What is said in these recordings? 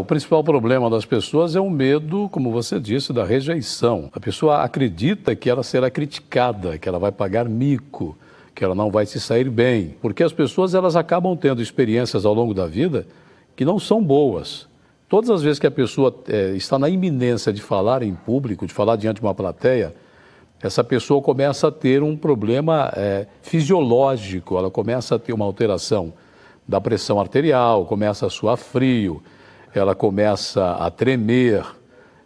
O principal problema das pessoas é o medo, como você disse, da rejeição. A pessoa acredita que ela será criticada, que ela vai pagar mico, que ela não vai se sair bem. Porque as pessoas elas acabam tendo experiências ao longo da vida que não são boas. Todas as vezes que a pessoa está na iminência de falar em público, de falar diante de uma plateia, essa pessoa começa a ter um problema fisiológico, ela começa a ter uma alteração da pressão arterial, começa a suar frio, ela começa a tremer.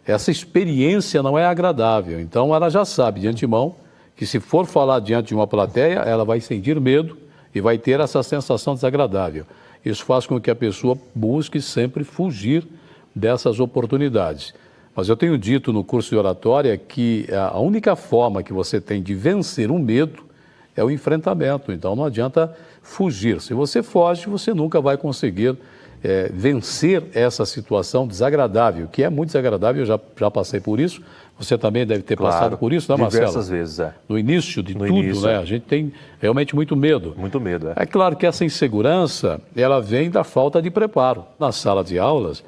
Essa experiência não é agradável, então ela já sabe de antemão que se for falar diante de uma plateia, ela vai sentir medo e vai ter essa sensação desagradável. Isso faz com que a pessoa busque sempre fugir dessas oportunidades. Mas eu tenho dito no curso de oratória que a única forma que você tem de vencer o medo é o enfrentamento. Então não adianta fugir. Se você foge, você nunca vai conseguir vencer essa situação desagradável, que é muito desagradável, eu já passei por isso. Você também deve ter passado por isso, né, Marcelo? Diversas vezes, No início de tudo, né? A gente tem realmente muito medo. Muito medo, É claro que essa insegurança, ela vem da falta de preparo. Na sala de aulas,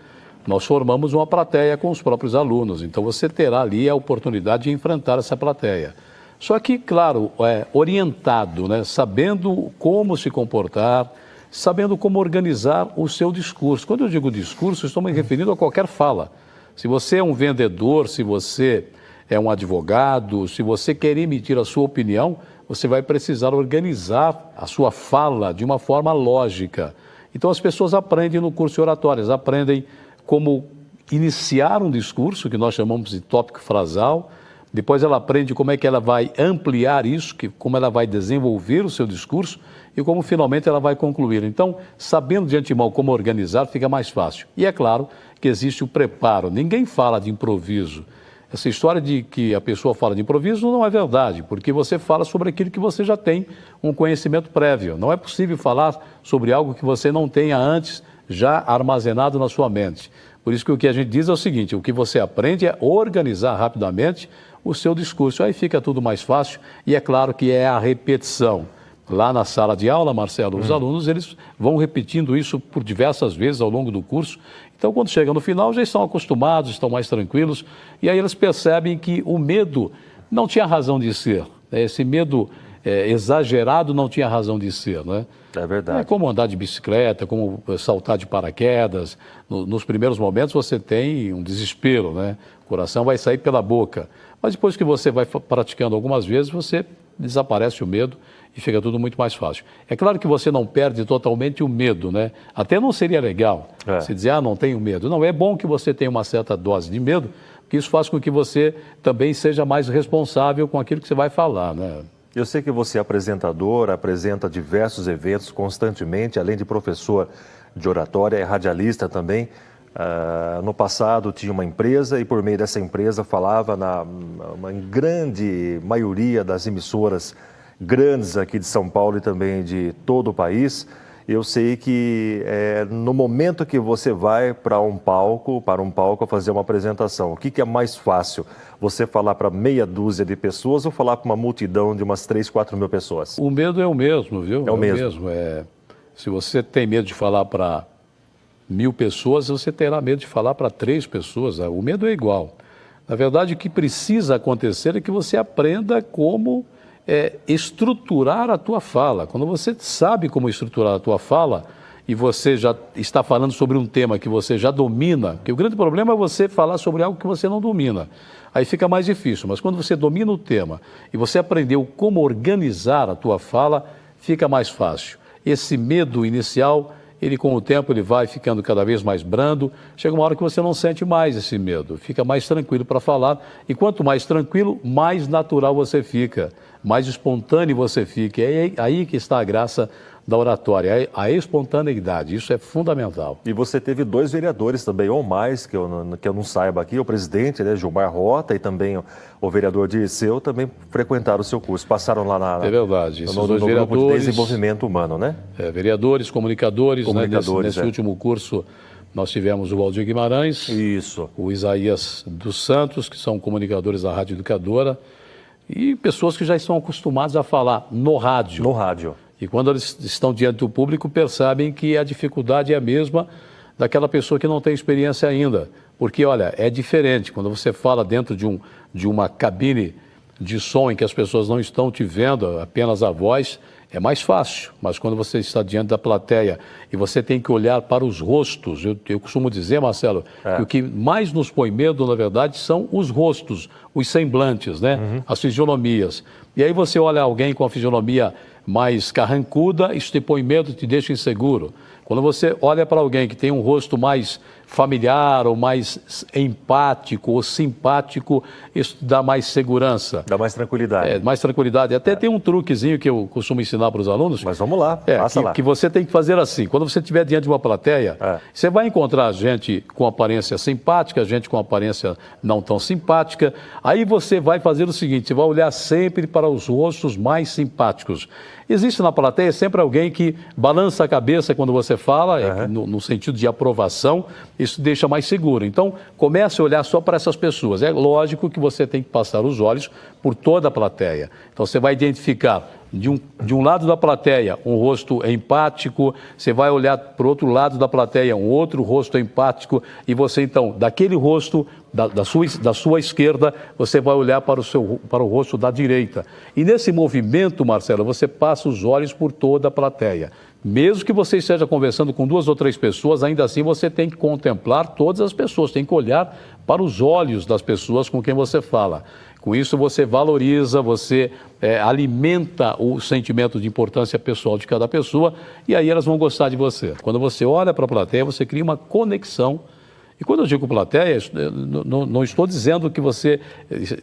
nós formamos uma plateia com os próprios alunos, então você terá ali a oportunidade de enfrentar essa plateia. Só que, claro, orientado, né? Sabendo como se comportar, sabendo como organizar o seu discurso. Quando eu digo discurso, estou me referindo a qualquer fala. Se você é um vendedor, se você é um advogado, se você quer emitir a sua opinião, você vai precisar organizar a sua fala de uma forma lógica. Então as pessoas aprendem no curso de oratórias, aprendem como iniciar um discurso, que nós chamamos de tópico frasal. Depois ela aprende como é que ela vai ampliar isso, como ela vai desenvolver o seu discurso e como finalmente ela vai concluir. Então, sabendo de antemão como organizar, fica mais fácil. E é claro que existe o preparo. Ninguém fala de improviso. Essa história de que a pessoa fala de improviso não é verdade, porque você fala sobre aquilo que você já tem um conhecimento prévio. Não é possível falar sobre algo que você não tenha antes já armazenado na sua mente. Por isso que o que a gente diz é o seguinte, o que você aprende é organizar rapidamente o seu discurso. Aí fica tudo mais fácil e é claro que é a repetição. Lá na sala de aula, Marcelo, os alunos eles vão repetindo isso por diversas vezes ao longo do curso. Então, quando chega no final, já estão acostumados, estão mais tranquilos. E aí eles percebem que o medo não tinha razão de ser. Esse medo exagerado não tinha razão de ser, né? É verdade. É como andar de bicicleta, como saltar de paraquedas. Nos primeiros momentos você tem um desespero, né? O coração vai sair pela boca. Mas depois que você vai praticando algumas vezes, você desaparece o medo e fica tudo muito mais fácil. É claro que você não perde totalmente o medo, né? Até não seria legal se dizer, não tenho medo. Não, é bom que você tenha uma certa dose de medo, porque isso faz com que você também seja mais responsável com aquilo que você vai falar, né? Eu sei que você é apresentador, apresenta diversos eventos constantemente, além de professor de oratória, é radialista também. No passado tinha uma empresa e por meio dessa empresa falava uma grande maioria das emissoras grandes aqui de São Paulo e também de todo o país. Eu sei que no momento que você vai para um palco fazer uma apresentação, o que é mais fácil? Você falar para meia dúzia de pessoas ou falar para uma multidão de umas 3, 4 mil pessoas? O medo é o mesmo, viu? É o mesmo. Se você tem medo de falar para 1000 pessoas, você terá medo de falar para 3 pessoas. O medo é igual. Na verdade, o que precisa acontecer é que você aprenda como estruturar a tua fala. Quando você sabe como estruturar a tua fala e você já está falando sobre um tema que você já domina, porque o grande problema é você falar sobre algo que você não domina. Aí fica mais difícil, mas quando você domina o tema e você aprendeu como organizar a tua fala, fica mais fácil. Esse medo inicial, ele com o tempo ele vai ficando cada vez mais brando, chega uma hora que você não sente mais esse medo, fica mais tranquilo para falar, e quanto mais tranquilo, mais natural você fica, mais espontâneo você fica, é aí que está a graça da oratória, a espontaneidade, isso é fundamental. E você teve 2 vereadores também, ou mais, que eu não saiba aqui, o presidente, né, Gilmar Rota, e também o vereador Dirceu, também frequentaram o seu curso, passaram lá é verdade. no grupo de desenvolvimento humano, né? Vereadores, comunicadores, né? Nesse último curso nós tivemos o Valdir Guimarães, o Isaías dos Santos, que são comunicadores da Rádio Educadora, e pessoas que já estão acostumadas a falar no rádio. No rádio. E quando eles estão diante do público, percebem que a dificuldade é a mesma daquela pessoa que não tem experiência ainda. Porque, olha, é diferente quando você fala dentro de uma cabine de som em que as pessoas não estão te vendo, apenas a voz, é mais fácil. Mas quando você está diante da plateia e você tem que olhar para os rostos, eu costumo dizer, Marcelo, que o que mais nos põe medo, na verdade, são os rostos, os semblantes, né? As fisionomias. E aí você olha alguém com a fisionomia mais carrancuda, isso te põe medo, te deixa inseguro. Quando você olha para alguém que tem um rosto mais familiar, ou mais empático, ou simpático, isso dá mais segurança. Dá mais tranquilidade. É, mais tranquilidade. Até tem um truquezinho que eu costumo ensinar para os alunos. Mas vamos lá, passa lá. Que você tem que fazer assim. Quando você estiver diante de uma plateia, você vai encontrar gente com aparência simpática, gente com aparência não tão simpática. Aí você vai fazer o seguinte, você vai olhar sempre para os rostos mais simpáticos. Existe na plateia sempre alguém que balança a cabeça quando você fala, no sentido de aprovação, isso deixa mais seguro. Então, comece a olhar só para essas pessoas. É lógico que você tem que passar os olhos por toda a plateia. Então, você vai identificar de um lado da plateia um rosto empático, você vai olhar para o outro lado da plateia um outro rosto empático, e você, então, daquele rosto da sua esquerda, você vai olhar para o rosto da direita. E nesse movimento, Marcelo, você passa os olhos por toda a plateia. Mesmo que você esteja conversando com 2 ou 3 pessoas, ainda assim você tem que contemplar todas as pessoas, tem que olhar para os olhos das pessoas com quem você fala. Com isso você valoriza, você alimenta o sentimento de importância pessoal de cada pessoa, e aí elas vão gostar de você. Quando você olha para a plateia, você cria uma conexão. E quando eu digo plateia, não estou dizendo que você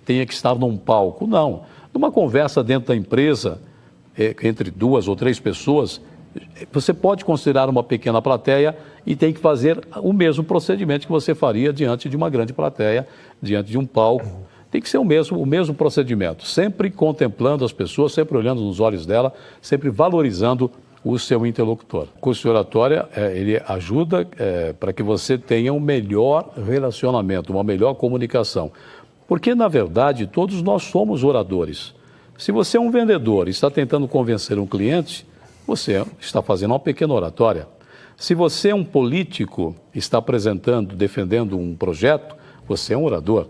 tenha que estar num palco, não. Numa conversa dentro da empresa, entre 2 ou 3 pessoas, você pode considerar uma pequena plateia e tem que fazer o mesmo procedimento que você faria diante de uma grande plateia, diante de um palco. Tem que ser o mesmo procedimento, sempre contemplando as pessoas, sempre olhando nos olhos dela, sempre valorizando o seu interlocutor. O curso de oratória, ele ajuda para que você tenha um melhor relacionamento, uma melhor comunicação. Porque, na verdade, todos nós somos oradores. Se você é um vendedor e está tentando convencer um cliente, você está fazendo uma pequena oratória. Se você é um político, está apresentando, defendendo um projeto, você é um orador.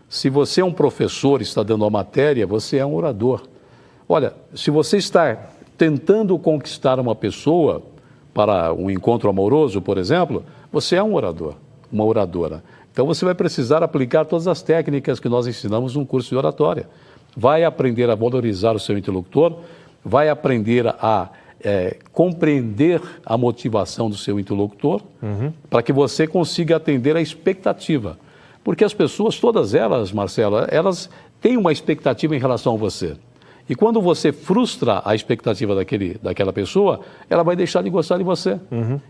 Se você é um professor e está dando uma matéria, você é um orador. Olha, se você está tentando conquistar uma pessoa para um encontro amoroso, por exemplo, você é um orador, uma oradora. Então você vai precisar aplicar todas as técnicas que nós ensinamos no curso de oratória. Vai aprender a valorizar o seu interlocutor, vai aprender a compreender a motivação do seu interlocutor, para que você consiga atender a expectativa. Porque as pessoas, todas elas, Marcelo, elas têm uma expectativa em relação a você. E quando você frustra a expectativa daquela pessoa, ela vai deixar de gostar de você.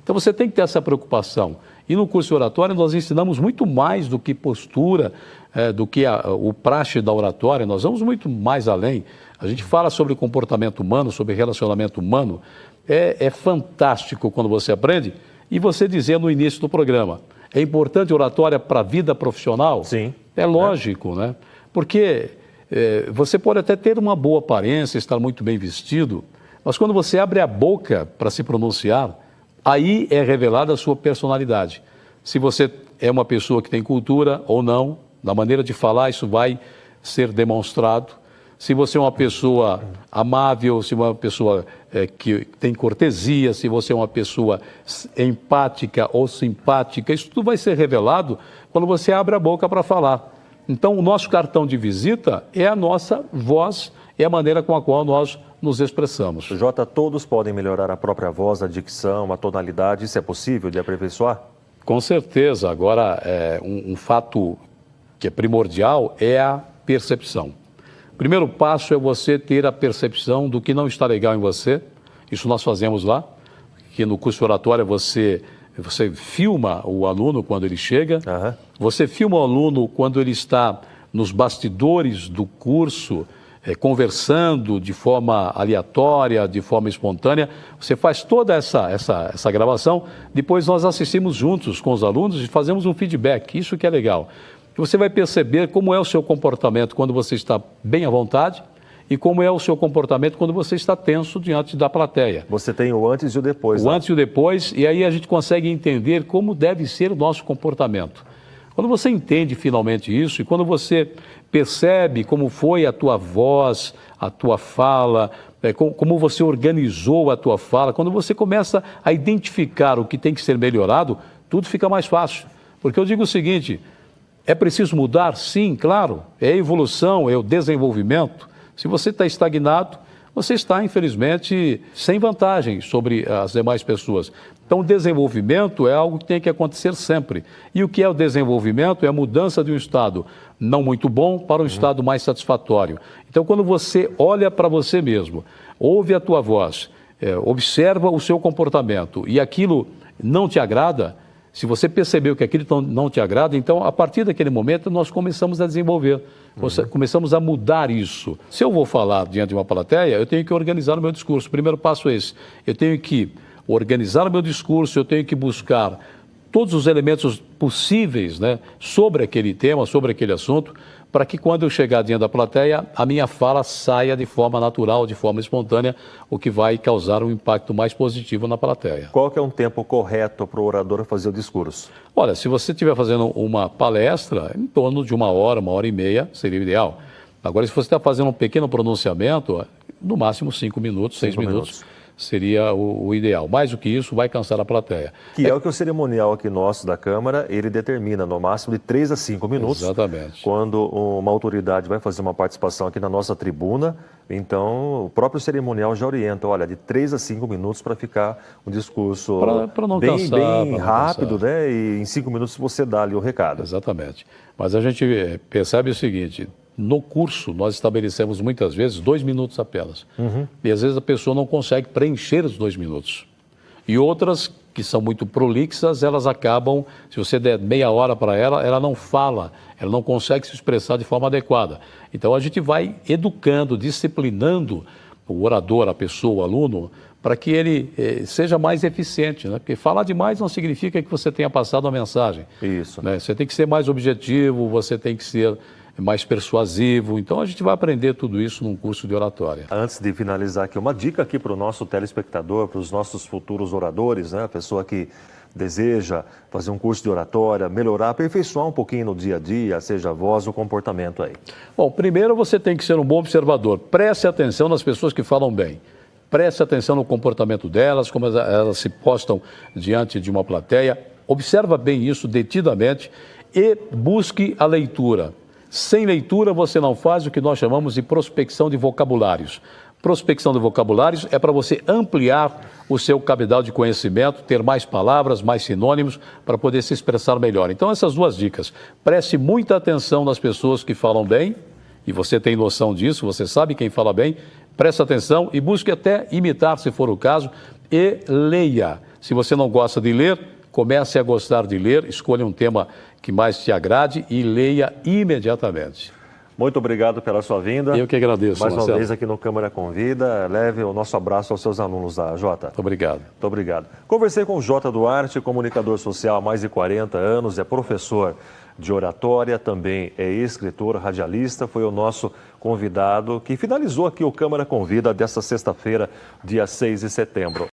Então você tem que ter essa preocupação. E no curso de oratória nós ensinamos muito mais do que postura, do que o praxe da oratória, nós vamos muito mais além. A gente fala sobre comportamento humano, sobre relacionamento humano. É fantástico quando você aprende. E você dizia no início do programa, é importante oratória para a vida profissional? Sim. É lógico, né? Porque você pode até ter uma boa aparência, estar muito bem vestido, mas quando você abre a boca para se pronunciar, aí é revelada a sua personalidade. Se você é uma pessoa que tem cultura ou não, na maneira de falar, isso vai ser demonstrado. Se você é uma pessoa amável, se é uma pessoa que tem cortesia, se você é uma pessoa empática ou simpática, isso tudo vai ser revelado quando você abre a boca para falar. Então, o nosso cartão de visita é a nossa voz, é a maneira com a qual nós nos expressamos. Jota, todos podem melhorar a própria voz, a dicção, a tonalidade, isso é possível de aperfeiçoar? Com certeza. Agora, um fato que é primordial é a percepção. O primeiro passo é você ter a percepção do que não está legal em você. Isso nós fazemos lá, que no curso de oratória você filma o aluno quando ele chega, você filma o aluno quando ele está nos bastidores do curso, conversando de forma aleatória, de forma espontânea. Você faz toda essa gravação, depois nós assistimos juntos com os alunos e fazemos um feedback, isso que é legal. Você vai perceber como é o seu comportamento quando você está bem à vontade e como é o seu comportamento quando você está tenso diante da plateia. Você tem o antes e o depois. O antes e o depois, e aí a gente consegue entender como deve ser o nosso comportamento. Quando você entende finalmente isso e quando você percebe como foi a tua voz, a tua fala, como você organizou a tua fala, quando você começa a identificar o que tem que ser melhorado, tudo fica mais fácil. Porque eu digo o seguinte, é preciso mudar? Sim, claro. É evolução, é o desenvolvimento. Se você está estagnado, você está, infelizmente, sem vantagem sobre as demais pessoas. Então, o desenvolvimento é algo que tem que acontecer sempre. E o que é o desenvolvimento? É a mudança de um estado não muito bom para um estado mais satisfatório. Então, quando você olha para você mesmo, ouve a tua voz, observa o seu comportamento e aquilo não te agrada, se você percebeu que aquilo não te agrada, então, a partir daquele momento, nós começamos a desenvolver, começamos a mudar isso. Se eu vou falar diante de uma plateia, eu tenho que organizar o meu discurso. O primeiro passo é esse. Eu tenho que organizar o meu discurso, eu tenho que buscar todos os elementos possíveis, né, sobre aquele tema, sobre aquele assunto, para que quando eu chegar diante da plateia, a minha fala saia de forma natural, de forma espontânea, o que vai causar um impacto mais positivo na plateia. Qual que é um tempo correto para o orador fazer o discurso? Olha, se você estiver fazendo uma palestra, em torno de 1 hora e meia, seria o ideal. Agora, se você está fazendo um pequeno pronunciamento, no máximo 5 minutos, 6 minutos. Seria o ideal. Mais do que isso, vai cansar a plateia. Que é o que o cerimonial aqui nosso da Câmara, ele determina no máximo de 3 a 5 minutos. Exatamente. Quando uma autoridade vai fazer uma participação aqui na nossa tribuna, então o próprio cerimonial já orienta, olha, de 3 a 5 minutos para ficar um discurso bem rápido, né? E em 5 minutos você dá ali o recado. Exatamente. Mas a gente percebe o seguinte, no curso nós estabelecemos muitas vezes 2 minutos apenas. E às vezes a pessoa não consegue preencher os 2 minutos. E outras que são muito prolixas, elas acabam, se você der meia hora para ela, ela não fala, ela não consegue se expressar de forma adequada. Então a gente vai educando, disciplinando o orador, a pessoa, o aluno, para que ele seja mais eficiente, né? Porque falar demais não significa que você tenha passado a mensagem. Isso. Né? Você tem que ser mais objetivo, você tem que ser mais persuasivo. Então a gente vai aprender tudo isso num curso de oratória. Antes de finalizar aqui, uma dica aqui para o nosso telespectador, para os nossos futuros oradores, né? A pessoa que deseja fazer um curso de oratória, melhorar, aperfeiçoar um pouquinho no dia a dia, seja a voz, o comportamento aí. Bom, primeiro você tem que ser um bom observador. Preste atenção nas pessoas que falam bem. Preste atenção no comportamento delas, como elas se postam diante de uma plateia. Observa bem isso detidamente e busque a leitura. Sem leitura, você não faz o que nós chamamos de prospecção de vocabulários. Prospecção de vocabulários é para você ampliar o seu cabedal de conhecimento, ter mais palavras, mais sinônimos, para poder se expressar melhor. Então, essas 2 dicas. Preste muita atenção nas pessoas que falam bem, e você tem noção disso, você sabe quem fala bem. Preste atenção e busque até imitar, se for o caso, e leia. Se você não gosta de ler, comece a gostar de ler, escolha um tema que mais te agrade e leia imediatamente. Muito obrigado pela sua vinda. Eu que agradeço, Mais Marcelo. uma vez aqui no Câmara Convida. Leve o nosso abraço aos seus alunos da Jota. Muito obrigado. Muito obrigado. Conversei com o Jota Duarte, comunicador social há mais de 40 anos, é professor de oratória, também é escritor, radialista, foi o nosso convidado que finalizou aqui o Câmara Convida desta sexta-feira, dia 6 de setembro.